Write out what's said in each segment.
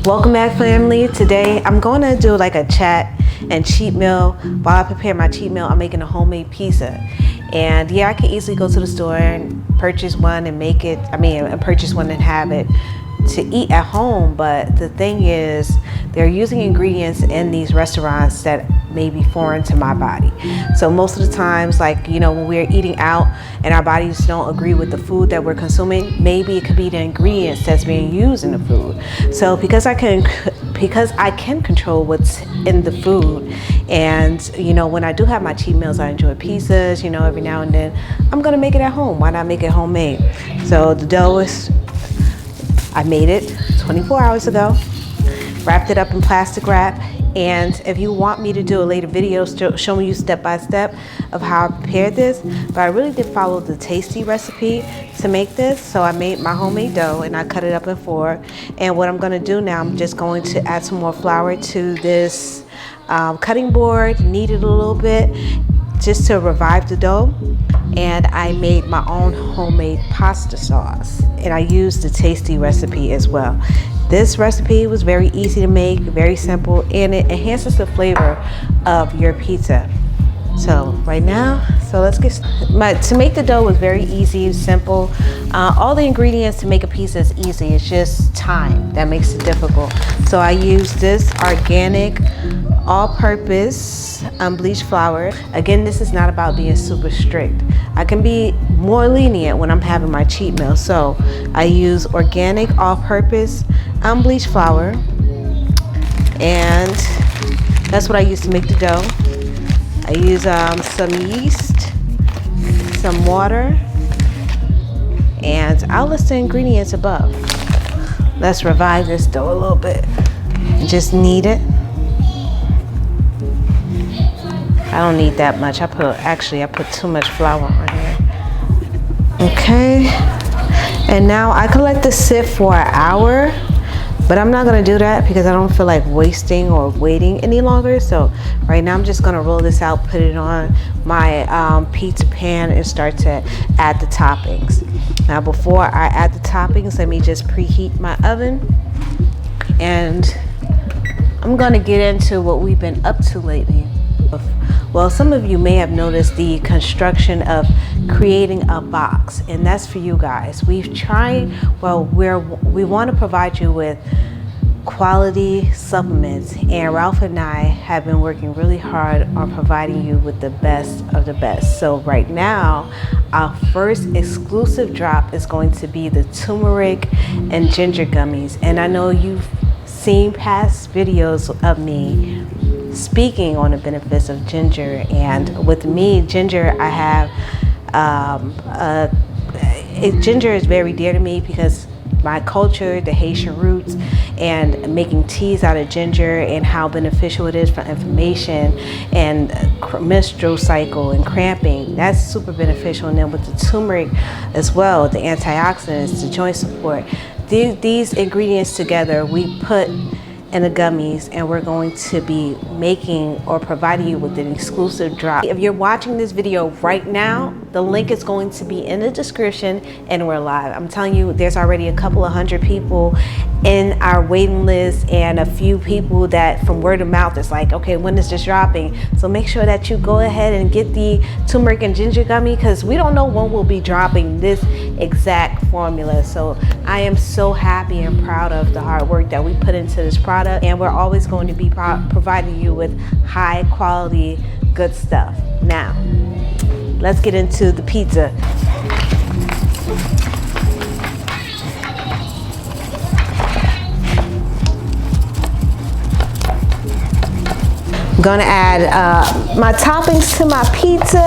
Welcome back, family. Today I'm going to do like a chat and cheat meal. While I prepare my cheat meal, I'm making a homemade pizza. And yeah, I can easily go to the store and purchase one and make it, purchase one and have it to eat at home. But the thing is, they're using ingredients in these restaurants that may be foreign to my body. So most of the times, like, you know, when we're eating out and our bodies don't agree with the food that we're consuming, maybe it could be the ingredients that's being used in the food. So because I can control what's in the food, and you know, when I do have my cheat meals, I enjoy pizzas, you know, every now and then. I'm gonna make it at home. Why not make it homemade? So the dough is, I made it 24 hours ago, wrapped it up in plastic wrap. And if you want me to do a later video showing you step by step of how I prepared this, but I really did follow the tasty recipe to make this. So I made my homemade dough and I cut it up in four. And what I'm gonna do now, I'm just going to add some more flour to this cutting board, knead it a little bit just to revive the dough. And I made my own homemade pasta sauce, and I used the tasty recipe as well. This recipe was very easy to make, very simple, and it enhances the flavor of your pizza. So right now, let's get to make the dough was very easy, simple. All the ingredients to make a pizza is easy. It's just time that makes it difficult. So I used this organic, all-purpose unbleached flour. Again, this is not about being super strict. I can be more lenient when I'm having my cheat meal. So I use organic, all-purpose unbleached flour, and that's what I use to make the dough. I use some yeast, some water, and I'll list the ingredients above. Let's revive this dough a little bit and just knead it. I don't need that much. I put too much flour on here. Okay, and now I could let this sit for an hour, but I'm not gonna do that because I don't feel like wasting or waiting any longer. So right now I'm just gonna roll this out, put it on my pizza pan, and start to add the toppings. Now before I add the toppings, let me just preheat my oven, and I'm gonna get into what we've been up to lately. Well, some of you may have noticed the construction of creating a box, and that's for you guys. We've tried, we want to provide you with quality supplements, and Ralph and I have been working really hard on providing you with the best of the best. So right now, our first exclusive drop is going to be the turmeric and ginger gummies. And I know you've seen past videos of me speaking on the benefits of ginger, and with me, ginger, I have ginger is very dear to me because my culture, the Haitian roots, and making teas out of ginger and how beneficial it is for inflammation and menstrual cycle and cramping. That's super beneficial. And then with the turmeric as well, the antioxidants, the joint support, these ingredients together we put in the gummies, and we're going to be making or providing you with an exclusive drop. If you're watching this video right now, the link is going to be in the description, and we're live. I'm telling you, there's already a couple of hundred people in our waiting list, and a few people that from word of mouth is like, okay, when is this dropping? So make sure that you go ahead and get the turmeric and ginger gummy, because we don't know when we'll be dropping this exact formula. So I am so happy and proud of the hard work that we put into this product, and we're always going to be providing you with high quality good stuff. Now let's get into the pizza. I'm gonna add my toppings to my pizza,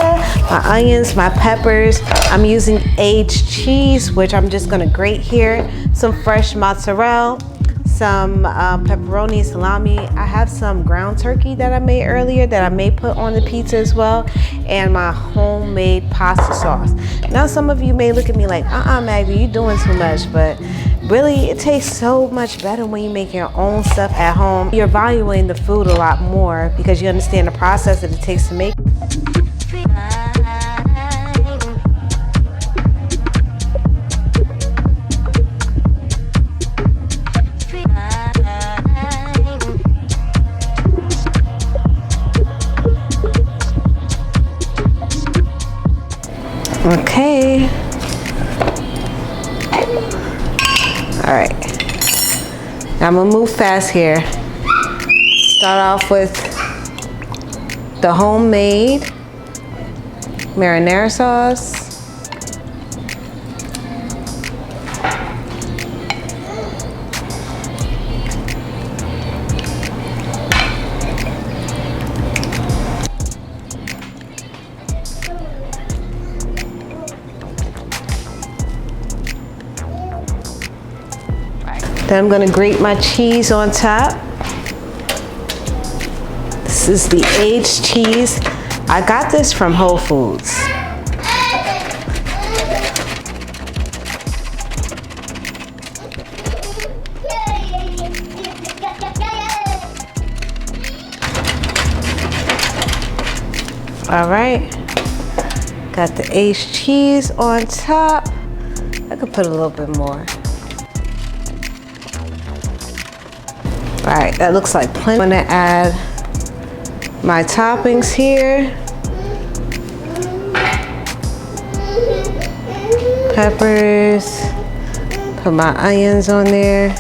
my onions, my peppers. I'm using aged cheese, which I'm just gonna grate here, some fresh mozzarella, some pepperoni, salami. I have some ground turkey that I made earlier that I may put on the pizza as well, and my homemade pasta sauce. Now some of you may look at me like, Magda, you're doing too much, but really it tastes so much better when you make your own stuff at home. You're valuing the food a lot more because you understand the process that it takes to make. Okay. All right. Now I'm gonna move fast here. Start off with the homemade marinara sauce. Then I'm gonna grate my cheese on top. This is the aged cheese. I got this from Whole Foods. All right, got the aged cheese on top. I could put a little bit more. All right, that looks like plenty. I'm gonna add my toppings here. Peppers, put my onions on there.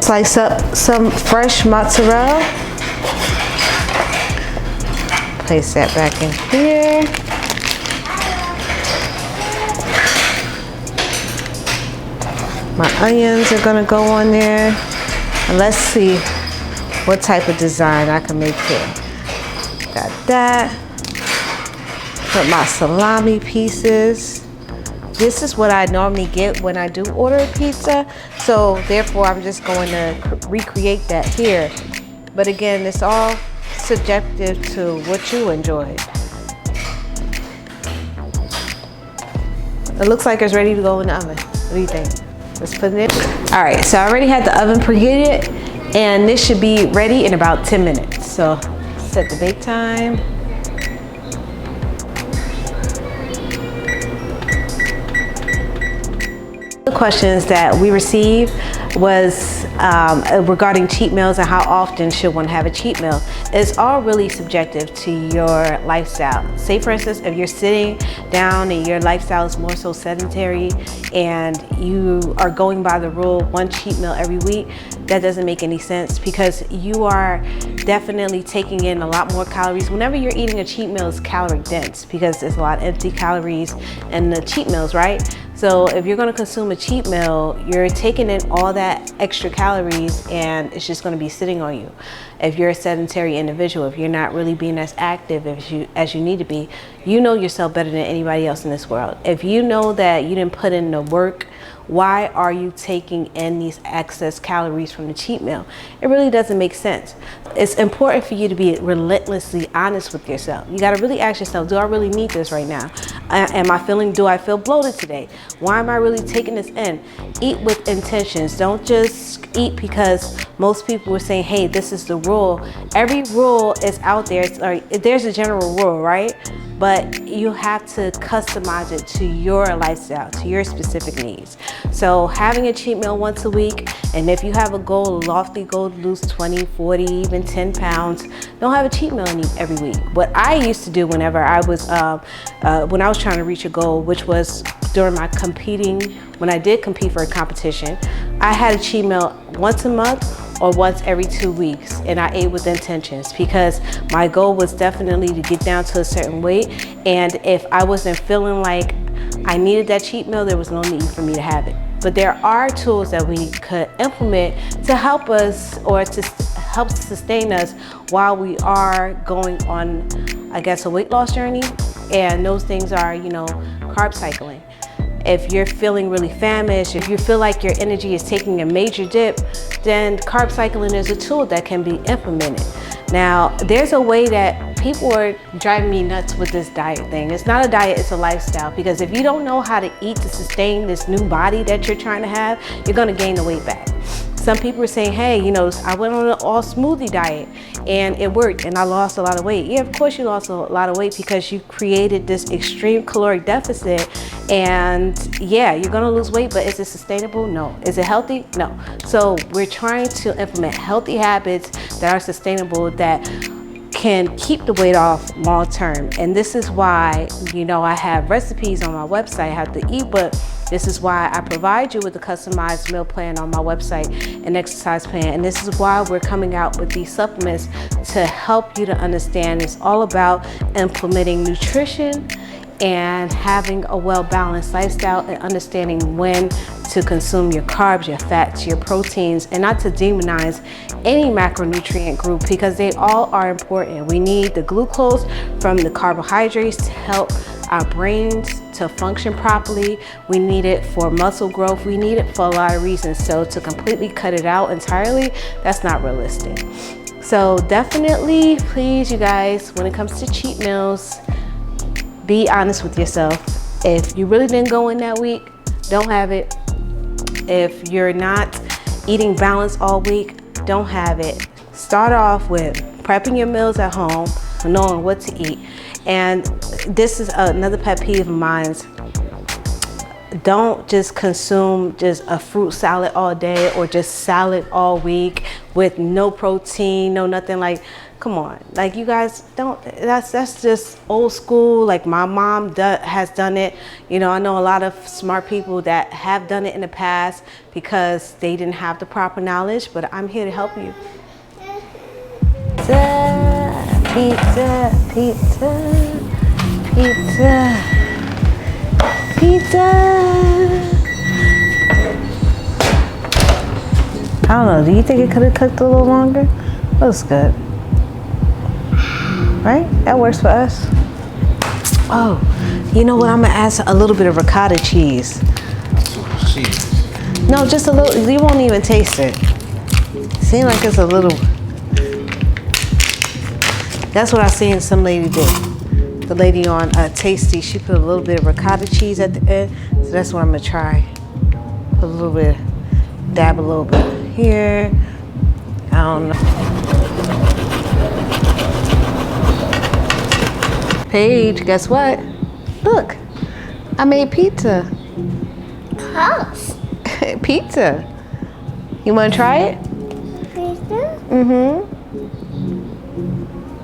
Slice up some fresh mozzarella. Place that back in here. My onions are gonna go on there. And let's see what type of design I can make here. Got that. Put my salami pieces. This is what I normally get when I do order a pizza. So therefore I'm just going to recreate that here. But again, it's all subjective to what you enjoy. It looks like it's ready to go in the oven. What do you think? Let's put it in. All right, so I already had the oven preheated, and this should be ready in about 10 minutes. So set the bake time. The questions that we received was regarding cheat meals and how often should one have a cheat meal. It's all really subjective to your lifestyle. Say for instance, if you're sitting down and your lifestyle is more so sedentary and you are going by the rule one cheat meal every week, that doesn't make any sense, because you are definitely taking in a lot more calories. Whenever you're eating a cheat meal, it's calorie dense because there's a lot of empty calories in the cheat meals, right? So if you're going to consume a cheat meal, you're taking in all that extra calories and it's just going to be sitting on you. If you're a sedentary individual, if you're not really being as active as you need to be, you know yourself better than anybody else in this world. If you know that you didn't put in the work why are you taking in these excess calories from the cheat meal? It really doesn't make sense. It's important for you to be relentlessly honest with yourself. You got to really ask yourself, do I really need this right now? Do I feel bloated today? Why am I really taking this in? Eat with intentions. Don't just eat because most people were saying, hey, this is the rule. Every rule is out there. There's a general rule, right? But you have to customize it to your lifestyle, to your specific needs. So having a cheat meal once a week, and if you have a goal, a lofty goal to lose 20, 40, even 10 pounds, don't have a cheat meal every week. What I used to do whenever I was, when I was trying to reach a goal, which was during my when I did compete for a competition, I had a cheat meal once a month or once every 2 weeks, and I ate with intentions because my goal was definitely to get down to a certain weight, and if I wasn't feeling like I needed that cheat meal, there was no need for me to have it. But there are tools that we could implement to help us, or to help sustain us while we are going on, I guess, a weight loss journey, and those things are, carb cycling. If you're feeling really famished, if you feel like your energy is taking a major dip, then carb cycling is a tool that can be implemented. Now, there's a way that people are driving me nuts with this diet thing. It's not a diet, it's a lifestyle. Because if you don't know how to eat to sustain this new body that you're trying to have, you're gonna gain the weight back. Some people are saying, hey, I went on an all smoothie diet and it worked and I lost a lot of weight. Yeah, of course you lost a lot of weight because you created this extreme caloric deficit, and yeah, you're gonna lose weight, but is it sustainable? No. Is it healthy? No. So we're trying to implement healthy habits that are sustainable, that can keep the weight off long term. And this is why, I have recipes on my website, I have the ebook. This is why I provide you with a customized meal plan on my website, an exercise plan. And this is why we're coming out with these supplements to help you to understand it's all about implementing nutrition and having a well-balanced lifestyle, and understanding when to consume your carbs, your fats, your proteins, and not to demonize any macronutrient group, because they all are important. We need the glucose from the carbohydrates to help our brains to function properly. We need it for muscle growth. We need it for a lot of reasons. So to completely cut it out entirely, that's not realistic. So definitely, please, you guys, when it comes to cheat meals, be honest with yourself. If you really didn't go in that week, don't have it. If you're not eating balanced all week, don't have it. Start off with prepping your meals at home, knowing what to eat. And this is another pet peeve of mine. Don't just consume just a fruit salad all day, or just salad all week with no protein, no nothing. Like, come on, like, you guys don't, that's just old school. Like, my mom has done it. I know a lot of smart people that have done it in the past because they didn't have the proper knowledge, but I'm here to help you. Pizza, pizza, pizza, pizza. I don't know, do you think it could have cooked a little longer? That was good. Right? That works for us. Oh, you know what? I'm gonna add a little bit of ricotta cheese. Cheese? No, just a little. You won't even taste it. Seems like it's a little. That's what I seen some lady do. The lady on Tasty, she put a little bit of ricotta cheese at the end. So that's what I'm gonna try. Put a little bit, dab a little bit here. I don't know. Paige, guess what? Look, I made pizza. House. Pizza. You want to try it? Pizza? Mm-hmm.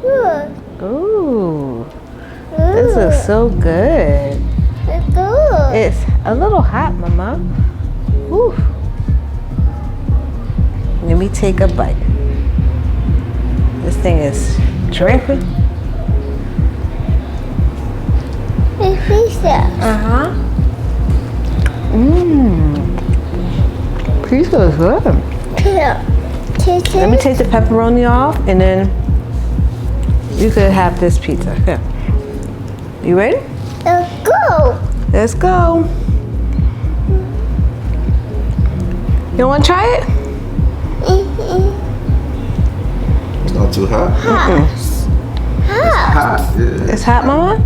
Look. Ooh. This is so good. It's good. It's a little hot, Mama. Ooh. Let me take a bite. This thing is dripping. It's pizza. Uh-huh. Mmm. Pizza is good. Yeah. Let me take the pepperoni off, and then you could have this pizza. Here. You ready? Let's go. Let's go. You want to try it? It's not too hot. Hot. Hot. Yeah. It's hot, Mama?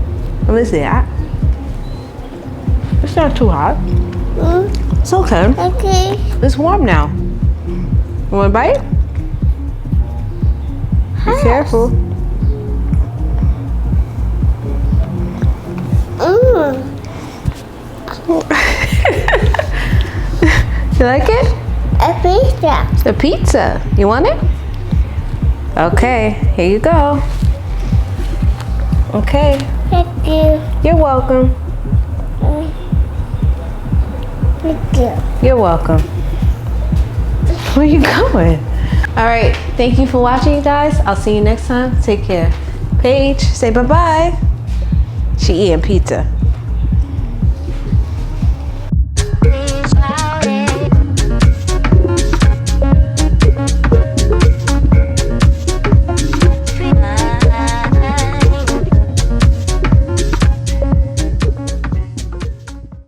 Let me see that. It's not too hot. It's okay. Okay. It's warm now. You want to bite? Be careful. You like it? A pizza. The pizza. You want it? Okay, here you go. Okay, Thank you. you're welcome. Thank you. You're welcome. Where you going? All right, thank you for watching, you guys. I'll see you next time. Take care. Paige, say bye-bye. She eating pizza.